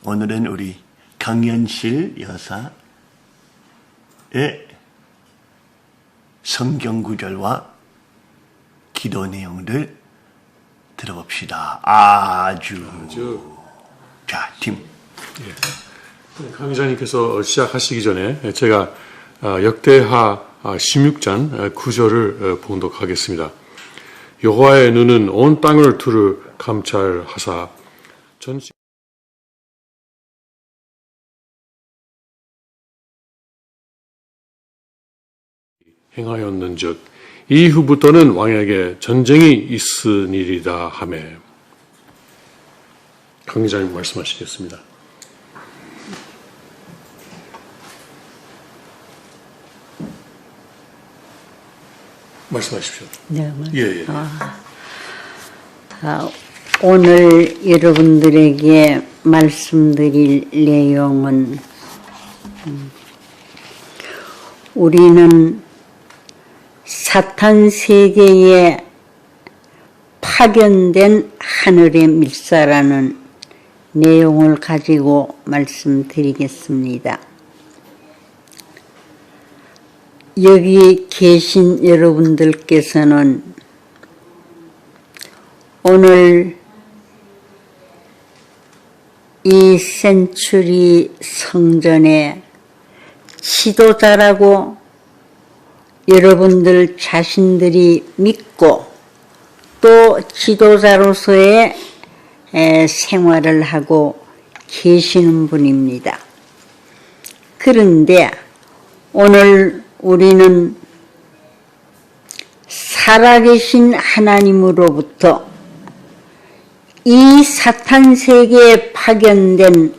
오늘은 우리 강연실 여사의 성경 구절과 기도 내용을 들어봅시다. 아주. 자, 팀. 예. 강의자님께서 시작하시기 전에 제가 역대하 16장 9절을 봉독하겠습니다. 여호와의 눈은 온 땅을 두루 감찰하사 전시 행하였는즉 이후부터는 왕에게 전쟁이 있으리이다 하매. 강의자님 말씀하시겠습니다. 말씀하십시오. 네, 예. 오늘 여러분들에게 말씀드릴 내용은 우리는 사탄 세계에 파견된 하늘의 밀사라는 내용을 가지고 말씀드리겠습니다. 여기 계신 여러분들께서는 오늘 이 센츄리 성전의 지도자라고 여러분들 자신들이 믿고 또 지도자로서의 생활을 하고 계시는 분입니다. 그런데 오늘 우리는 살아계신 하나님으로부터 이 사탄 세계에 파견된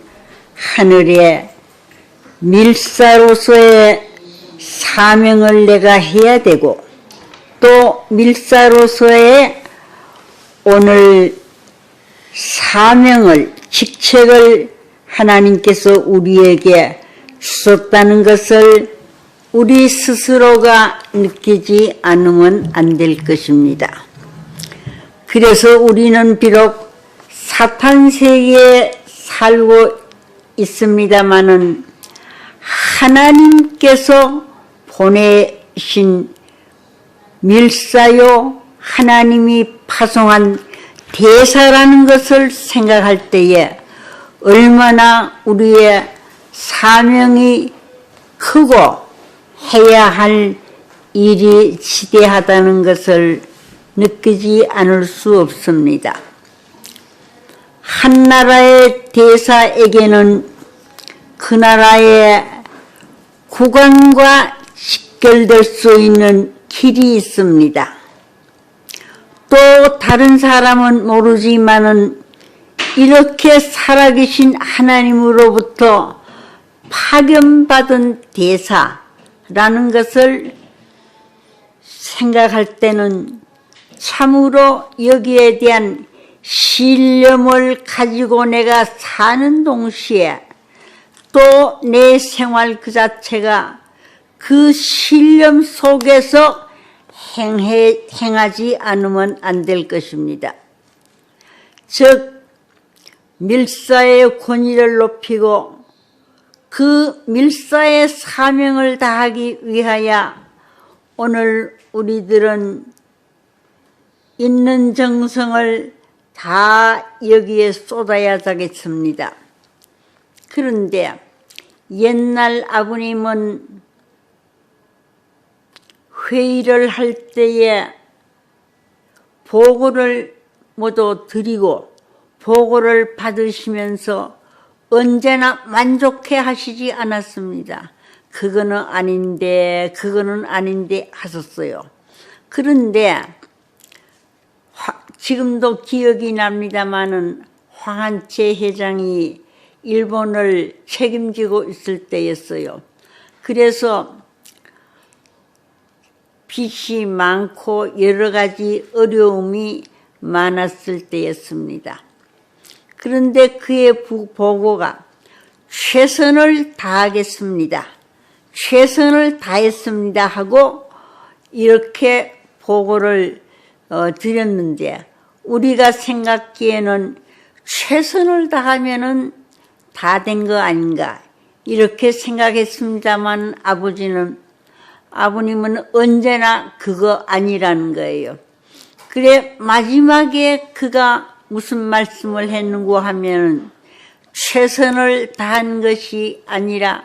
하늘의 밀사로서의 사명을 내가 해야 되고 또 밀사로서의 오늘 사명을 직책을 하나님께서 우리에게 주셨다는 것을 우리 스스로가 느끼지 않으면 안 될 것입니다. 그래서 우리는 비록 사탄 세계에 살고 있습니다마는 하나님께서 보내신 밀사요 하나님이 파송한 대사라는 것을 생각할 때에 얼마나 우리의 사명이 크고 해야 할 일이 지대하다는 것을 느끼지 않을 수 없습니다. 한 나라의 대사에게는 그 나라의 국왕과 직결될 수 있는 길이 있습니다. 또 다른 사람은 모르지만은 이렇게 살아계신 하나님으로부터 파견받은 대사라는 것을 생각할 때는 참으로 여기에 대한 신념을 가지고 내가 사는 동시에 또 내 생활 그 자체가 그 신념 속에서 행하지 않으면 안 될 것입니다. 즉 밀사의 권위를 높이고 그 밀사의 사명을 다하기 위하여 오늘 우리들은 있는 정성을 다 여기에 쏟아야 되겠습니다. 그런데 옛날 아버님은 회의를 할 때에 보고를 모두 드리고 보고를 받으시면서 언제나 만족해 하시지 않았습니다. 그거는 아닌데 하셨어요. 그런데 지금도 기억이 납니다마는 황한채 회장이 일본을 책임지고 있을 때였어요. 그래서 빚이 많고 여러 가지 어려움이 많았을 때였습니다. 그런데 그의 보고가 최선을 다하겠습니다. 최선을 다했습니다 하고 이렇게 보고를 드렸는데 우리가 생각기에는 최선을 다하면은 다 된 거 아닌가 이렇게 생각했습니다만 아버님은 언제나 그거 아니라는 거예요. 그래 마지막에 그가 무슨 말씀을 했는고 하면 최선을 다한 것이 아니라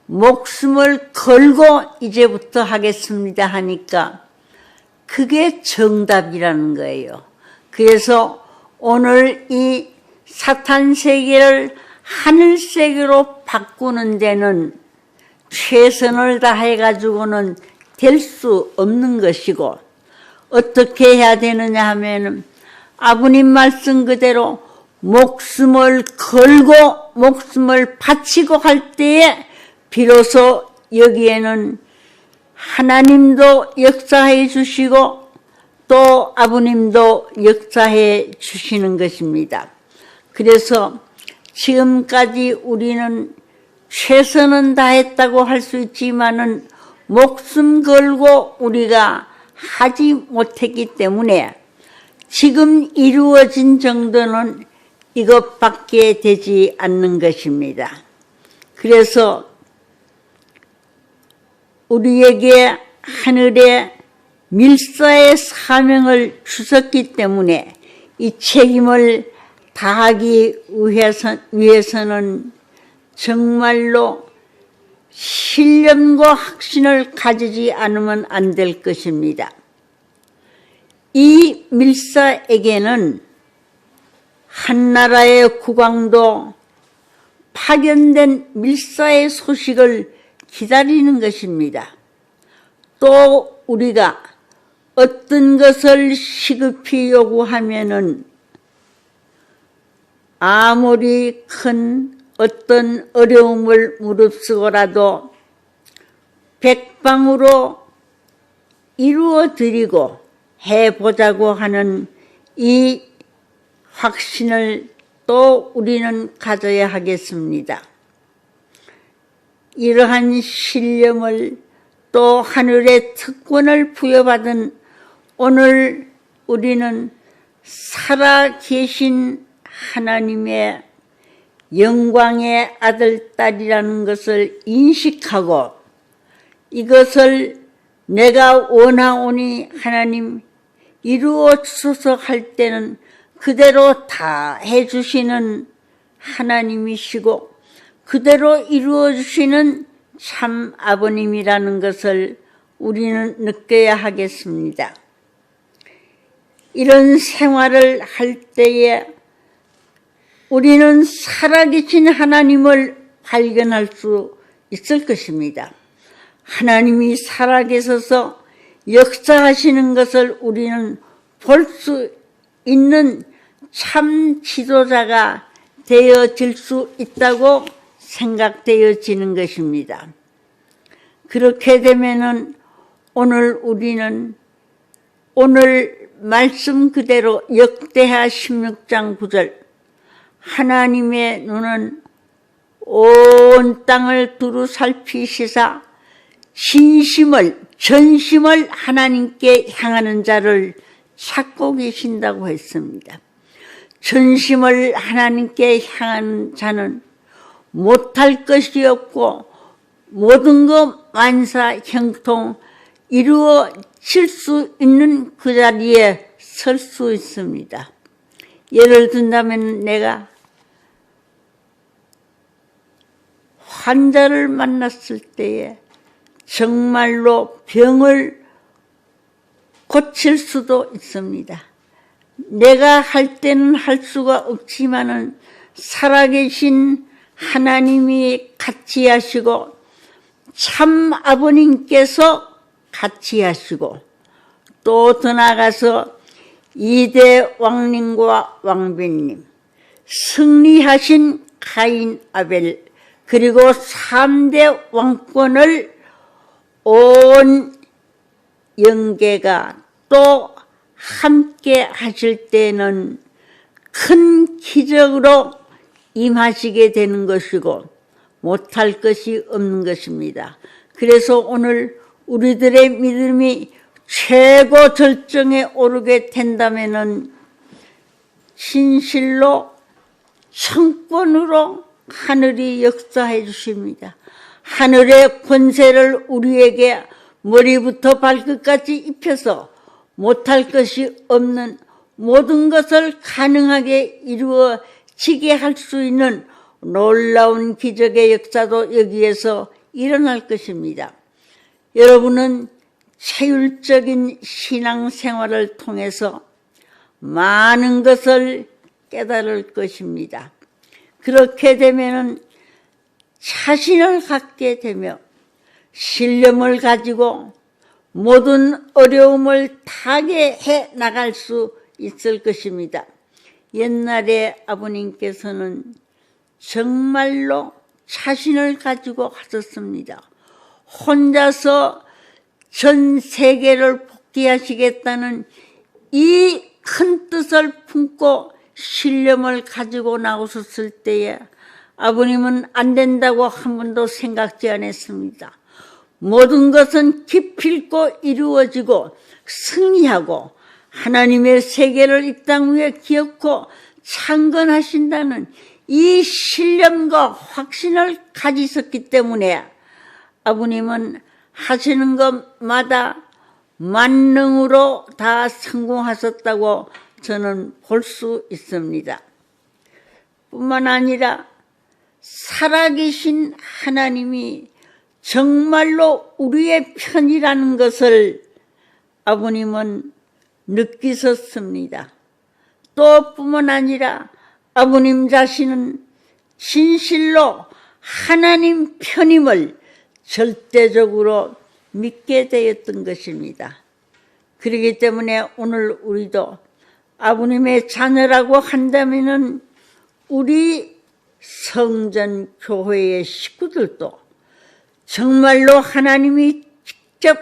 목숨을 걸고 이제부터 하겠습니다 하니까 그게 정답이라는 거예요. 그래서 오늘 이 사탄 세계를 하늘 세계로 바꾸는 데는 최선을 다해가지고는 될 수 없는 것이고 어떻게 해야 되느냐 하면 아버님 말씀 그대로 목숨을 걸고 목숨을 바치고 할 때에 비로소 여기에는 하나님도 역사해 주시고 또 아버님도 역사해 주시는 것입니다. 그래서 지금까지 우리는 최선은 다했다고 할 수 있지만은 목숨 걸고 우리가 하지 못했기 때문에 지금 이루어진 정도는 이것밖에 되지 않는 것입니다. 그래서 우리에게 하늘의 밀사의 사명을 주셨기 때문에 이 책임을 다하기 위해서는 정말로 신념과 확신을 가지지 않으면 안 될 것입니다. 이 밀사에게는 한나라의 국왕도 파견된 밀사의 소식을 기다리는 것입니다. 또 우리가 어떤 것을 시급히 요구하면은 아무리 큰 어떤 어려움을 무릅쓰고라도 백방으로 이루어드리고 해보자고 하는 이 확신을 또 우리는 가져야 하겠습니다. 이러한 신념을 또 하늘의 특권을 부여받은 오늘 우리는 살아계신 하나님의 영광의 아들, 딸이라는 것을 인식하고 이것을 내가 원하오니 하나님 이루어 주소서 할 때는 그대로 다 해주시는 하나님이시고 그대로 이루어 주시는 참 아버님이라는 것을 우리는 느껴야 하겠습니다. 이런 생활을 할 때에 우리는 살아계신 하나님을 발견할 수 있을 것입니다. 하나님이 살아계셔서 역사하시는 것을 우리는 볼 수 있는 참 지도자가 되어질 수 있다고 생각되어지는 것입니다. 그렇게 되면은 오늘 우리는 오늘 말씀 그대로 역대하 16장 9절 하나님의 눈은 온 땅을 두루 살피시사 전심을 하나님께 향하는 자를 찾고 계신다고 했습니다. 전심을 하나님께 향하는 자는 못할 것이 없고 모든 것 만사 형통 이루어질 수 있는 그 자리에 설 수 있습니다. 예를 든다면 내가 환자를 만났을 때에 정말로 병을 고칠 수도 있습니다. 내가 할 때는 할 수가 없지만은 살아계신 하나님이 같이 하시고 참 아버님께서 같이 하시고 또 더 나아가서 2대 왕님과 왕비님 승리하신 가인 아벨 그리고 3대 왕권을 온 영계가 또 함께 하실 때는 큰 기적으로 임하시게 되는 것이고 못할 것이 없는 것입니다. 그래서 오늘 우리들의 믿음이 최고 절정에 오르게 된다면은 진실로 청권으로 하늘이 역사해 주십니다. 하늘의 권세를 우리에게 머리부터 발끝까지 입혀서 못할 것이 없는 모든 것을 가능하게 이루어지게 할 수 있는 놀라운 기적의 역사도 여기에서 일어날 것입니다. 여러분은 체율적인 신앙생활을 통해서 많은 것을 깨달을 것입니다. 그렇게 되면은 자신을 갖게 되며 신념을 가지고 모든 어려움을 타개해 나갈 수 있을 것입니다. 옛날에 아버님께서는 정말로 자신을 가지고 하셨습니다. 혼자서 전 세계를 복귀하시겠다는 이 큰 뜻을 품고 신념을 가지고 나오셨을 때에 아버님은 안 된다고 한 번도 생각지 않았습니다. 모든 것은 기필코 이루어지고 승리하고 하나님의 세계를 이 땅 위에 기업고 창건하신다는 이 신념과 확신을 가지셨기 때문에 아버님은 하시는 것마다 만능으로 다 성공하셨다고 저는 볼 수 있습니다. 뿐만 아니라 살아계신 하나님이 정말로 우리의 편이라는 것을 아버님은 느끼셨습니다. 또 뿐만 아니라 아버님 자신은 진실로 하나님 편임을 절대적으로 믿게 되었던 것입니다. 그렇기 때문에 오늘 우리도 아버님의 자녀라고 한다면은 우리 성전 교회의 식구들도 정말로 하나님이 직접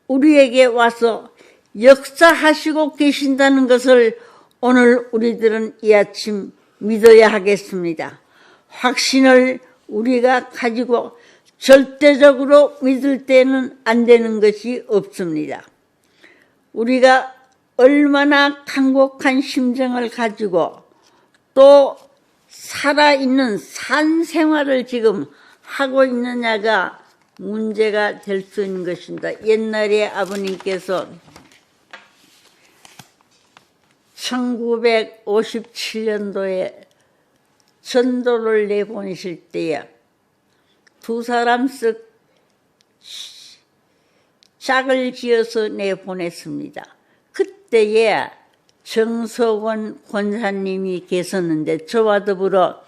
우리에게 와서 역사하시고 계신다는 것을 오늘 우리들은 이 아침 믿어야 하겠습니다. 확신을 우리가 가지고 절대적으로 믿을 때는 안 되는 것이 없습니다. 우리가 얼마나 강곡한 심정을 가지고 또 살아있는 산 생활을 지금 하고 있느냐가 문제가 될 수 있는 것입니다. 옛날에 아버님께서 1957년도에 전도를 내보내실 때에 두 사람씩 짝을 지어서 내보냈습니다. 그때에 정석원 권사님이 계셨는데 저와 더불어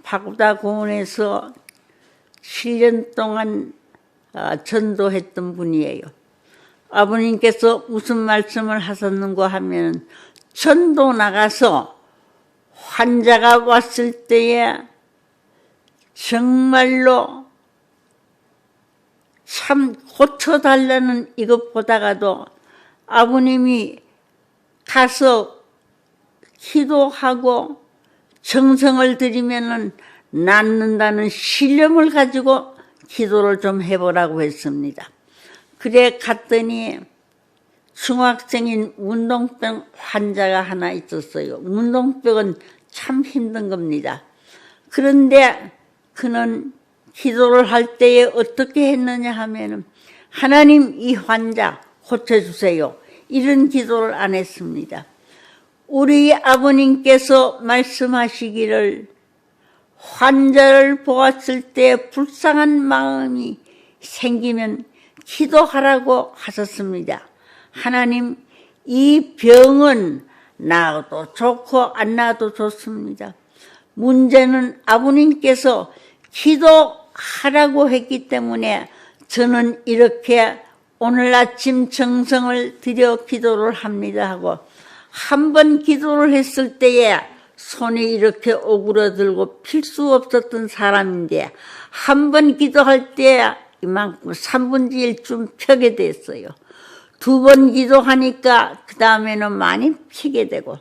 바구다 공원에서 7년 동안 전도했던 분이에요. 아버님께서 무슨 말씀을 하셨는가 하면 전도 나가서 환자가 왔을 때에 정말로 참 고쳐달라는 이것보다가도 아버님이 가서 기도하고 정성을 들이면은 낫는다는 신념을 가지고 기도를 좀 해보라고 했습니다. 그래 갔더니 중학생인 문동병 환자가 하나 있었어요. 문동병은 참 힘든 겁니다. 그런데 그는 기도를 할 때에 어떻게 했느냐 하면은 하나님 이 환자 고쳐주세요. 이런 기도를 안 했습니다. 우리 아버님께서 말씀하시기를 환자를 보았을 때 불쌍한 마음이 생기면 기도하라고 하셨습니다. 하나님 이 병은 나아도 좋고 안 나아도 좋습니다. 문제는 아버님께서 기도하라고 했기 때문에 저는 이렇게 오늘 아침 정성을 들여 기도를 합니다 하고 한 번 기도를 했을 때에 손이 이렇게 오그라들고 필 수 없었던 사람인데 한 번 기도할 때 이만큼 1/3 좀 펴게 됐어요. 두 번 기도하니까 그 다음에는 많이 피게 되고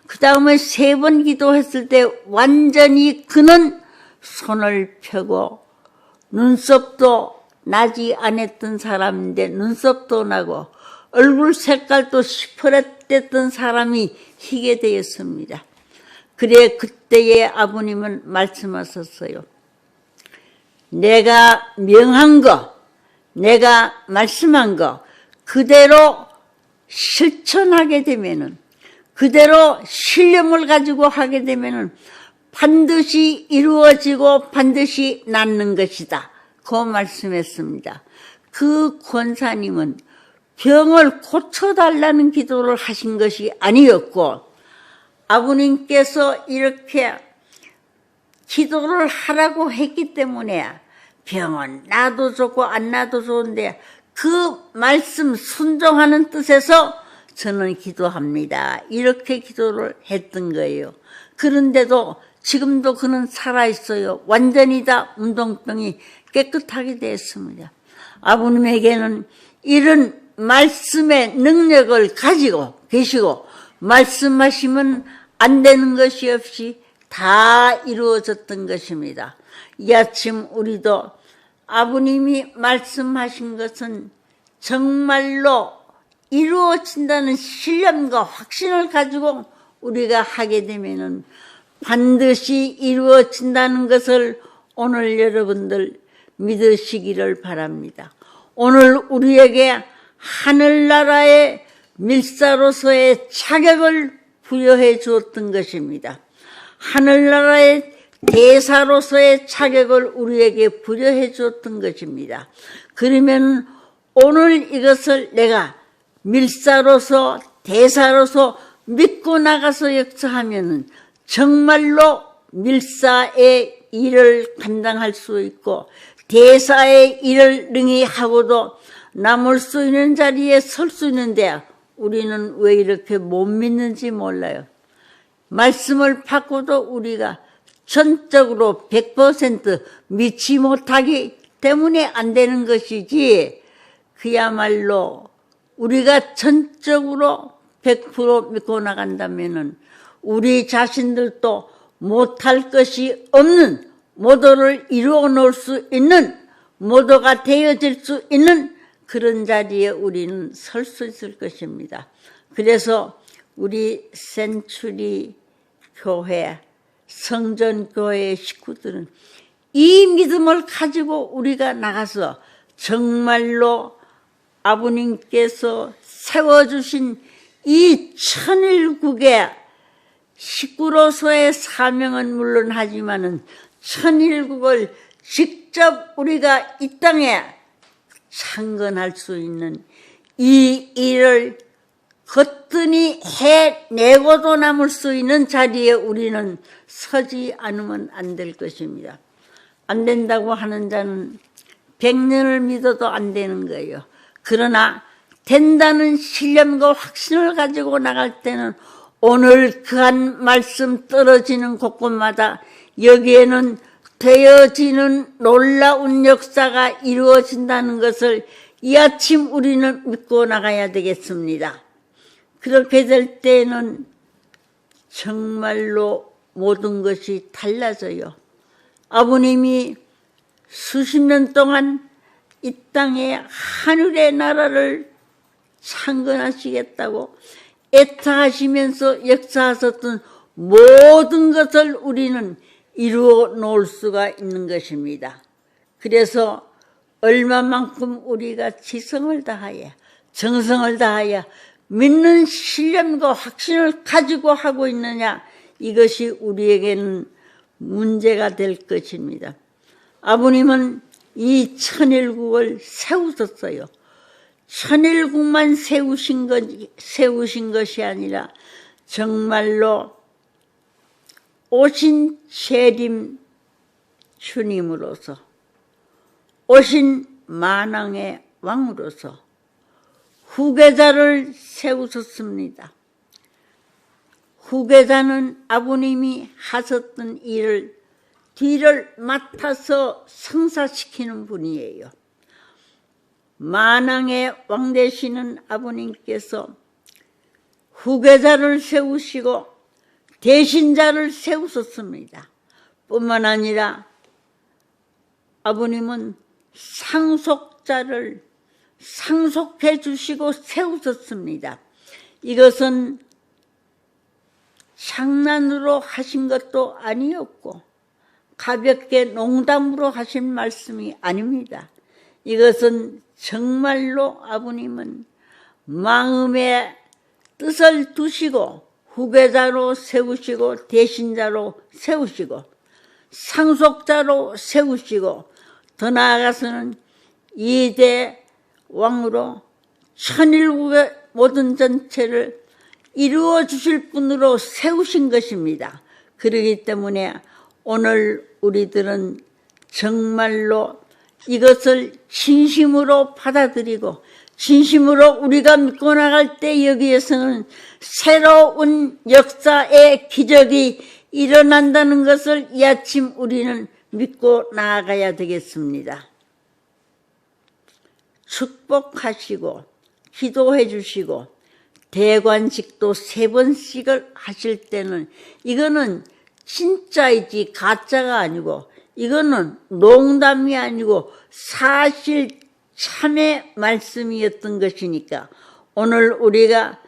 그 다음에 3번 기도했을 때 완전히 그는 손을 펴고 눈썹도 나지 않았던 사람인데 눈썹도 나고 얼굴 색깔도 시퍼랬던 사람이 희게 되었습니다. 그래 그때에 아버님은 말씀하셨어요. 내가 명한 거, 내가 말씀한 거 그대로 실천하게 되면은, 그대로 신념을 가지고 하게 되면은 반드시 이루어지고 반드시 낫는 것이다. 그 말씀했습니다. 그 권사님은 병을 고쳐달라는 기도를 하신 것이 아니었고, 아버님께서 이렇게 기도를 하라고 했기 때문에 병은 나도 좋고 안 나도 좋은데 그 말씀 순종하는 뜻에서 저는 기도합니다. 이렇게 기도를 했던 거예요. 그런데도 지금도 그는 살아있어요. 완전히 다 운동병이 깨끗하게 됐습니다. 아버님에게는 이런 말씀의 능력을 가지고 계시고, 말씀하시면 안 되는 것이 없이 다 이루어졌던 것입니다. 이 아침 우리도 아버님이 말씀하신 것은 정말로 이루어진다는 신념과 확신을 가지고 우리가 하게 되면은 반드시 이루어진다는 것을 오늘 여러분들 믿으시기를 바랍니다. 오늘 우리에게 하늘나라의 밀사로서의 자격을 부여해 주었던 것입니다. 하늘나라의 대사로서의 자격을 우리에게 부여해 주었던 것입니다. 그러면 오늘 이것을 내가 밀사로서 대사로서 믿고 나가서 역사하면은 정말로 밀사의 일을 감당할 수 있고 대사의 일을 능히 하고도 남을 수 있는 자리에 설 수 있는데, 우리는 왜 이렇게 못 믿는지 몰라요. 말씀을 받고도 우리가 전적으로 100% 믿지 못하기 때문에 안 되는 것이지, 그야말로 우리가 전적으로 100% 믿고 나간다면은 우리 자신들도 못할 것이 없는, 모두를 이루어 놓을 수 있는, 모두가 되어질 수 있는 그런 자리에 우리는 설 수 있을 것입니다. 그래서 우리 센츄리 교회, 성전교회의 식구들은 이 믿음을 가지고 우리가 나가서 정말로 아버님께서 세워주신 이 천일국의 식구로서의 사명은 물론 하지만은 천일국을 직접 우리가 이 땅에 창건할 수 있는 이 일을 거뜬히 해내고도 남을 수 있는 자리에 우리는 서지 않으면 안 될 것입니다. 안 된다고 하는 자는 100년을 믿어도 안 되는 거예요. 그러나 된다는 신념과 확신을 가지고 나갈 때는 오늘 그한 말씀 떨어지는 곳곳마다 여기에는 되어지는 놀라운 역사가 이루어진다는 것을 이 아침 우리는 믿고 나가야 되겠습니다. 그렇게 될 때는 정말로 모든 것이 달라져요. 아버님이 수십 년 동안 이 땅에 하늘의 나라를 창건하시겠다고 애타하시면서 역사하셨던 모든 것을 우리는 이루어 놓을 수가 있는 것입니다. 그래서 얼마만큼 우리가 지성을 다하여 정성을 다하여 믿는 신념과 확신을 가지고 하고 있느냐, 이것이 우리에게는 문제가 될 것입니다. 아버님은 이 천일국을 세우셨어요. 천일국만 세우신 것이 아니라 정말로 오신 재림 주님으로서, 오신 만왕의 왕으로서 후계자를 세우셨습니다. 후계자는 아버님이 하셨던 일을 뒤를 맡아서 성사시키는 분이에요. 만왕의 왕 되시는 아버님께서 후계자를 세우시고 대신자를 세우셨습니다. 뿐만 아니라 아버님은 상속자를 상속해 주시고 세우셨습니다. 이것은 장난으로 하신 것도 아니었고 가볍게 농담으로 하신 말씀이 아닙니다. 이것은 정말로 아버님은 마음의 뜻을 두시고 후계자로 세우시고 대신자로 세우시고 상속자로 세우시고 더 나아가서는 2대 왕으로 천일국의 모든 전체를 이루어 주실 분으로 세우신 것입니다. 그렇기 때문에 오늘 우리들은 정말로 이것을 진심으로 받아들이고 진심으로 우리가 믿고 나갈 때 여기에서는 새로운 역사의 기적이 일어난다는 것을 이 아침 우리는 믿고 나아가야 되겠습니다. 축복하시고 기도해 주시고 대관식도 3번씩을 하실 때는 이거는 진짜이지 가짜가 아니고 이거는 농담이 아니고 사실 참의 말씀이었던 것이니까 오늘 우리가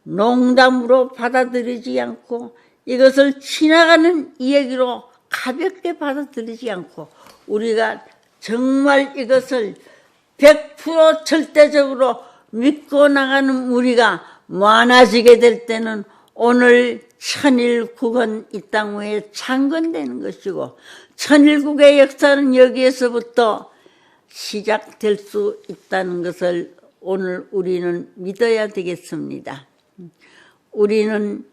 농담으로 받아들이지 않고 이것을 지나가는 이야기로 가볍게 받아들이지 않고 우리가 정말 이것을 100% 절대적으로 믿고 나가는 우리가 많아지게 될 때는 오늘 천일국은 이 땅 위에 창건되는 것이고 천일국의 역사는 여기에서부터 시작될 수 있다는 것을 오늘 우리는 믿어야 되겠습니다. 우리는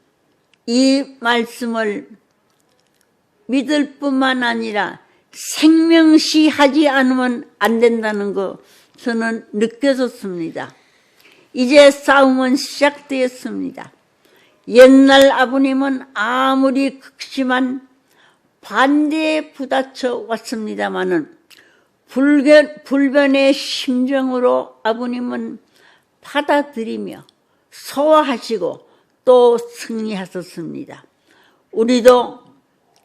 이 말씀을 믿을 뿐만 아니라 생명시하지 않으면 안 된다는 거 저는 느껴졌습니다. 이제 싸움은 시작되었습니다. 옛날 아버님은 아무리 극심한 반대에 부딪혀 왔습니다마는 불변의 심정으로 아버님은 받아들이며 소화하시고 또 승리하셨습니다. 우리도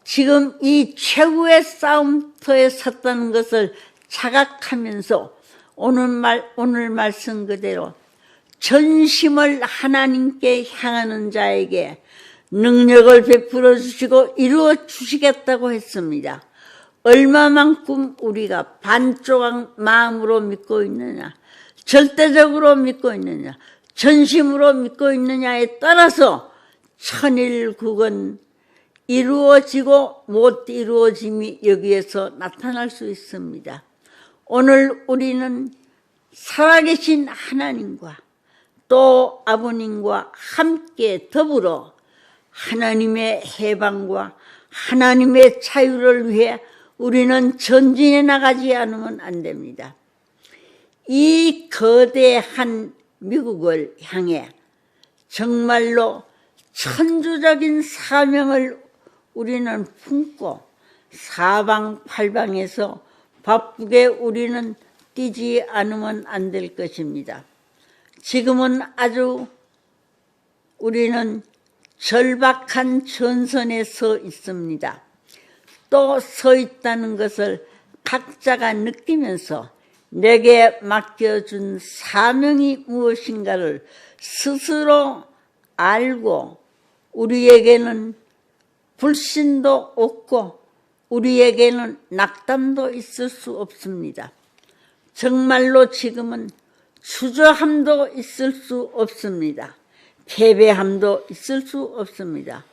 지금 이 최후의 싸움터에 섰다는 것을 자각하면서 오늘 말씀 그대로 전심을 하나님께 향하는 자에게 능력을 베풀어 주시고 이루어 주시겠다고 했습니다. 얼마만큼 우리가 반조각 마음으로 믿고 있느냐, 절대적으로 믿고 있느냐, 전심으로 믿고 있느냐에 따라서 천일국은 이루어지고 못 이루어짐이 여기에서 나타날 수 있습니다. 오늘 우리는 살아계신 하나님과 또 아버님과 함께 더불어 하나님의 해방과 하나님의 자유를 위해 우리는 전진해 나가지 않으면 안 됩니다. 이 거대한 미국을 향해 정말로 천주적인 사명을 우리는 품고 사방팔방에서 바쁘게 우리는 뛰지 않으면 안 될 것입니다. 지금은 아주 우리는 절박한 전선에 서 있습니다. 또 서 있다는 것을 각자가 느끼면서 내게 맡겨준 사명이 무엇인가를 스스로 알고 우리에게는 불신도 없고 우리에게는 낙담도 있을 수 없습니다. 정말로 지금은 주저함도 있을 수 없습니다. 패배함도 있을 수 없습니다.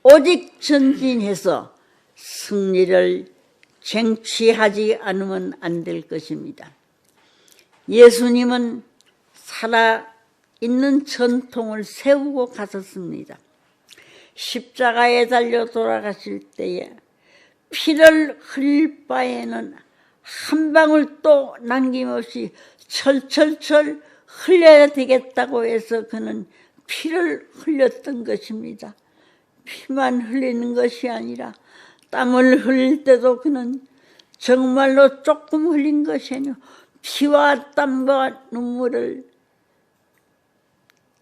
오직 전진해서 승리를 쟁취하지 않으면 안 될 것입니다. 예수님은 살아있는 전통을 세우고 가셨습니다. 십자가에 달려 돌아가실 때에 피를 흘릴 바에는 한 방울도 남김없이 철철철 흘려야 되겠다고 해서 그는 피를 흘렸던 것입니다. 피만 흘리는 것이 아니라 땀을 흘릴 때도 그는 정말로 조금 흘린 것이 아니고 피와 땀과 눈물을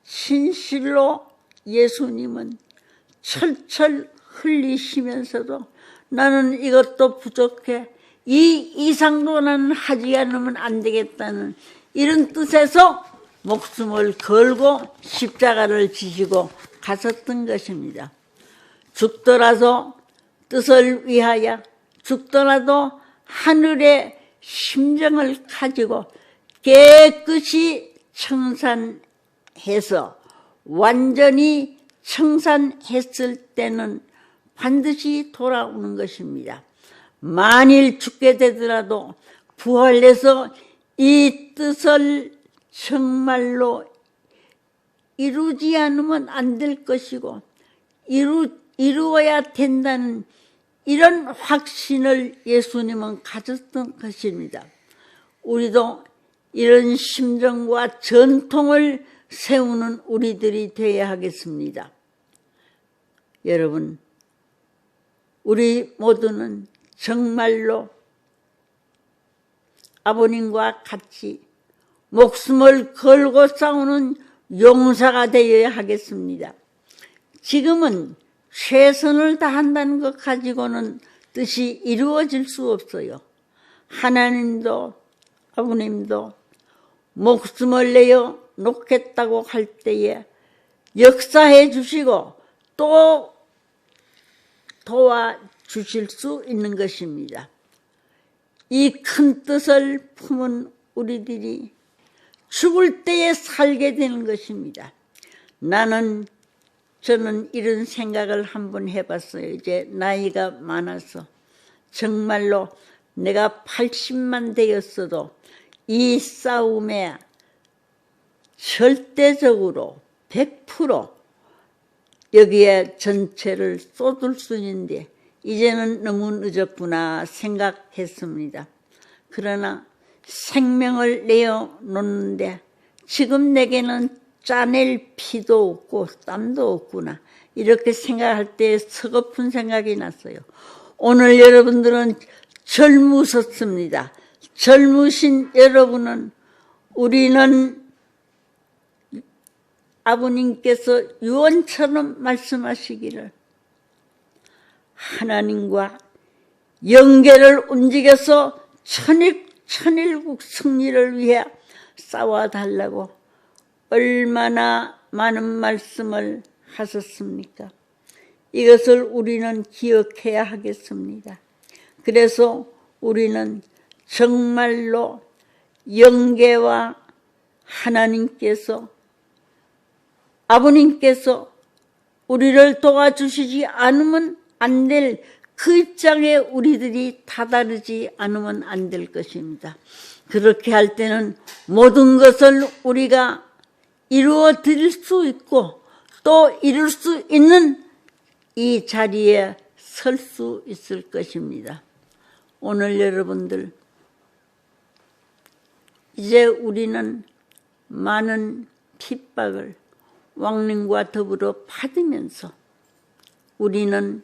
진실로 예수님은 철철 흘리시면서도 나는 이것도 부족해. 이 이상도 나는 하지 않으면 안 되겠다는 이런 뜻에서 목숨을 걸고 십자가를 지시고 가셨던 것입니다. 죽더라도 뜻을 위하여, 죽더라도 하늘의 심정을 가지고 깨끗이 청산해서 완전히 청산했을 때는 반드시 돌아오는 것입니다. 만일 죽게 되더라도 부활해서 이 뜻을 정말로 이루지 않으면 안 될 것이고 이루어야 된다는 이런 확신을 예수님은 가졌던 것입니다. 우리도 이런 심정과 전통을 세우는 우리들이 되어야 하겠습니다. 여러분, 우리 모두는 정말로 아버님과 같이 목숨을 걸고 싸우는 용사가 되어야 하겠습니다. 지금은 최선을 다한다는 것 가지고는 뜻이 이루어질 수 없어요. 하나님도 아버님도 목숨을 내어 놓겠다고 할 때에 역사해 주시고 또 도와주실 수 있는 것입니다. 이 큰 뜻을 품은 우리들이 죽을 때에 살게 되는 것입니다. 저는 이런 생각을 한번 해봤어요. 이제 나이가 많아서 정말로 내가 80만 되었어도 이 싸움에 절대적으로 100% 여기에 전체를 쏟을 수 있는데 이제는 너무 늦었구나 생각했습니다. 그러나 생명을 내어놓는데 지금 내게는 짜낼 피도 없고 땀도 없구나 이렇게 생각할 때 서글픈 생각이 났어요. 오늘 여러분들은 젊으셨습니다. 젊으신 여러분은 우리는 아버님께서 유언처럼 말씀하시기를 하나님과 영계를 움직여서 천일국 승리를 위해 싸워달라고 얼마나 많은 말씀을 하셨습니까? 이것을 우리는 기억해야 하겠습니다. 그래서 우리는 정말로 영계와 하나님께서 아버님께서 우리를 도와주시지 않으면 안 될 그 입장에 우리들이 다다르지 않으면 안 될 것입니다. 그렇게 할 때는 모든 것을 우리가 이루어 드릴 수 있고 또 이룰 수 있는 이 자리에 설 수 있을 것입니다. 오늘 여러분들 이제 우리는 많은 핍박을 왕님과 더불어 받으면서 우리는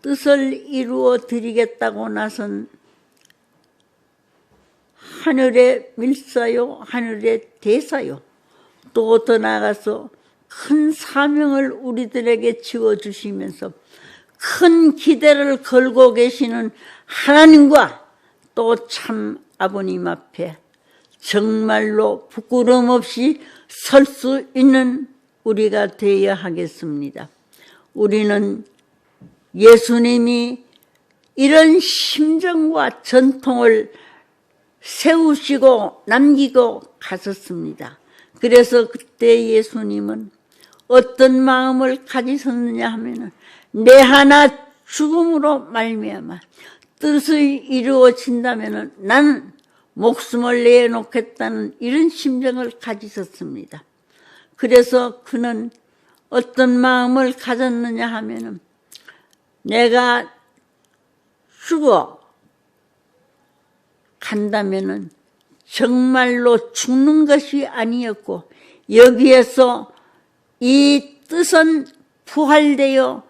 뜻을 이루어 드리겠다고 나선 하늘의 밀사요 하늘의 대사요 또 더 나아가서 큰 사명을 우리들에게 지어주시면서 큰 기대를 걸고 계시는 하나님과 또 참 아버님 앞에 정말로 부끄러움 없이 설 수 있는 우리가 되어야 하겠습니다. 우리는 예수님이 이런 심정과 전통을 세우시고 남기고 가셨습니다. 그래서 그때 예수님은 어떤 마음을 가지셨느냐 하면은 내 하나 죽음으로 말미암아 뜻이 이루어진다면은 나는 목숨을 내놓겠다는 이런 심정을 가지셨습니다. 그래서 그는 어떤 마음을 가졌느냐 하면은 내가 죽어 간다면은 정말로 죽는 것이 아니었고 여기에서 이 뜻은 부활되어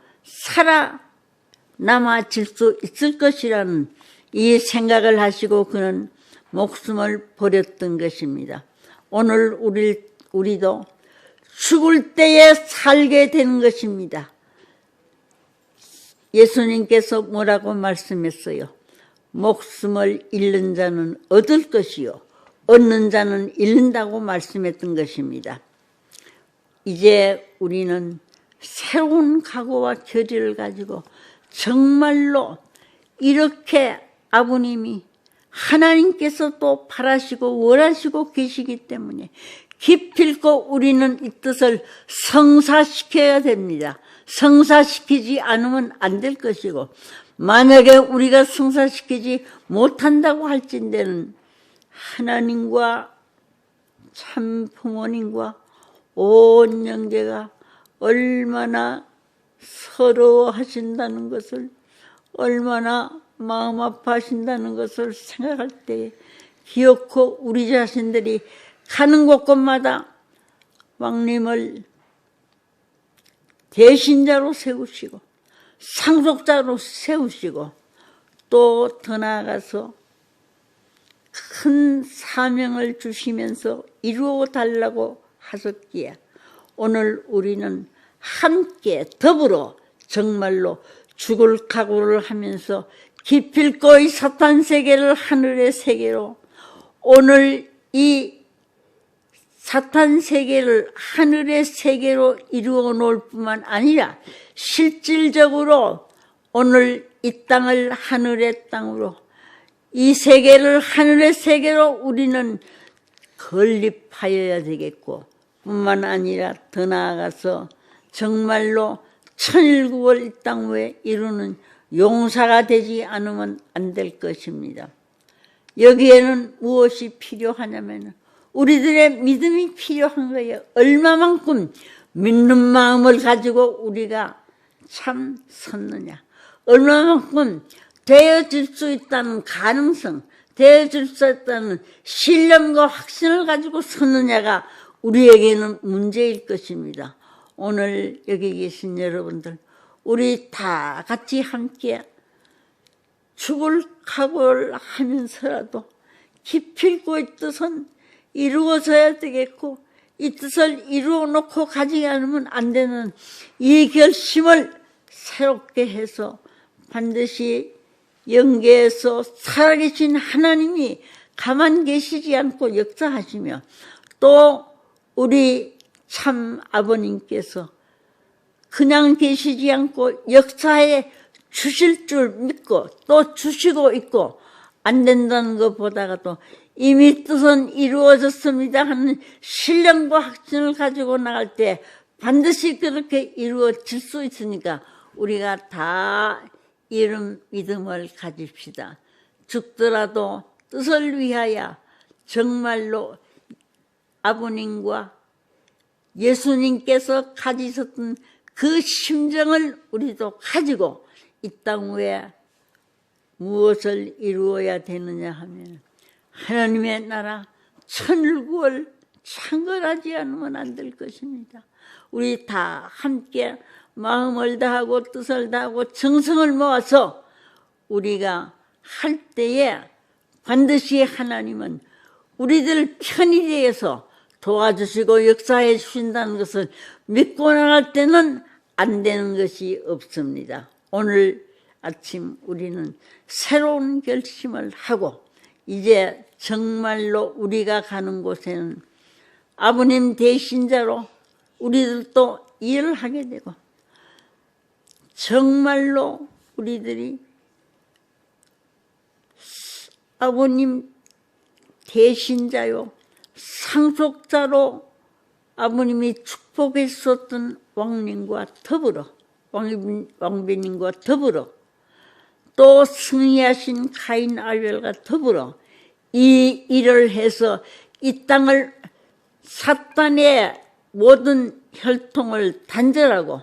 살아남아질 수 있을 것이라는 이 생각을 하시고 그는 목숨을 버렸던 것입니다. 오늘 우리도 죽을 때에 살게 되는 것입니다. 예수님께서 뭐라고 말씀했어요? 목숨을 잃는 자는 얻을 것이요 얻는 자는 잃는다고 말씀했던 것입니다. 이제 우리는 새로운 각오와 결의를 가지고 정말로 이렇게 아버님이 하나님께서 또 바라시고 원하시고 계시기 때문에 기필코 우리는 이 뜻을 성사시켜야 됩니다. 성사시키지 않으면 안 될 것이고, 만약에 우리가 성사시키지 못한다고 할진대는 하나님과 참 부모님과 온 영계가 얼마나 서러워하신다는 것을, 얼마나 마음 아파하신다는 것을 생각할 때 기어코 우리 자신들이 가는 곳곳마다 왕님을 대신자로 세우시고 상속자로 세우시고 또 더 나아가서 큰 사명을 주시면서 이루어 달라고 하셨기에 오늘 우리는 함께 더불어 정말로 죽을 각오를 하면서 기필코이 사탄 세계를 하늘의 세계로, 오늘 이 사탄 세계를 하늘의 세계로 이루어 놓을 뿐만 아니라 실질적으로 오늘 이 땅을 하늘의 땅으로, 이 세계를 하늘의 세계로 우리는 건립하여야 되겠고, 뿐만 아니라 더 나아가서 정말로 천일국을 이 땅 위에 이루는 용사가 되지 않으면 안 될 것입니다. 여기에는 무엇이 필요하냐면 우리들의 믿음이 필요한 거예요. 얼마만큼 믿는 마음을 가지고 우리가 참 섰느냐, 얼마만큼 되어질 수 있다는 가능성, 되어질 수 있다는 신념과 확신을 가지고 섰느냐가 우리에게는 문제일 것입니다. 오늘 여기 계신 여러분들, 우리 다 같이 함께 죽을 각오를 하면서라도 기필코 이 뜻은 이루어져야 되겠고, 이 뜻을 이루어 놓고 가지 않으면 안 되는 이 결심을 새롭게 해서 반드시 영계에서 살아계신 하나님이 가만 계시지 않고 역사하시며, 또 우리 참 아버님께서 그냥 계시지 않고 역사에 주실 줄 믿고 또 주시고 있고, 안 된다는 것보다도 이미 뜻은 이루어졌습니다 하는 신령과 확신을 가지고 나갈 때 반드시 그렇게 이루어질 수 있으니까 우리가 다 이런 믿음을 가집시다. 죽더라도 뜻을 위하여 정말로 아버님과 예수님께서 가지셨던 그 심정을 우리도 가지고 이 땅 위에 무엇을 이루어야 되느냐 하면 하나님의 나라 천일국을 창건하지 않으면 안 될 것입니다. 우리 다 함께 마음을 다하고 뜻을 다하고 정성을 모아서 우리가 할 때에 반드시 하나님은 우리들 편이 되어서 도와주시고 역사해 주신다는 것을 믿고 나갈 때는 안 되는 것이 없습니다. 오늘 아침 우리는 새로운 결심을 하고 이제 정말로 우리가 가는 곳에는 아버님 대신자로 우리들도 일을 하게 되고, 정말로 우리들이 아버님 대신자요 상속자로 아버님이 축복했었던 왕님과 더불어, 왕비님과 더불어, 또 승리하신 가인 아벨과 더불어 이 일을 해서 이 땅을 사탄의 모든 혈통을 단절하고,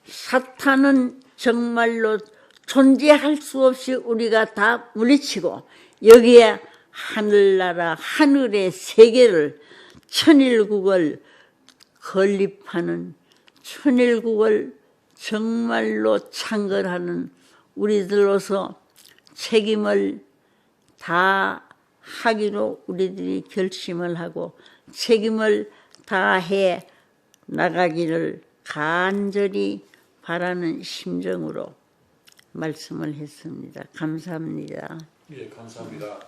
사탄은 정말로 존재할 수 없이 우리가 다 물리치고 여기에 하늘나라 하늘의 세계를 천일국을 건립하는, 천일국을 정말로 창건하는 우리들로서 책임을 다 하기로 우리들이 결심을 하고 책임을 다해 나가기를 간절히 바라는 심정으로 말씀을 했습니다. 감사합니다. 예, 감사합니다.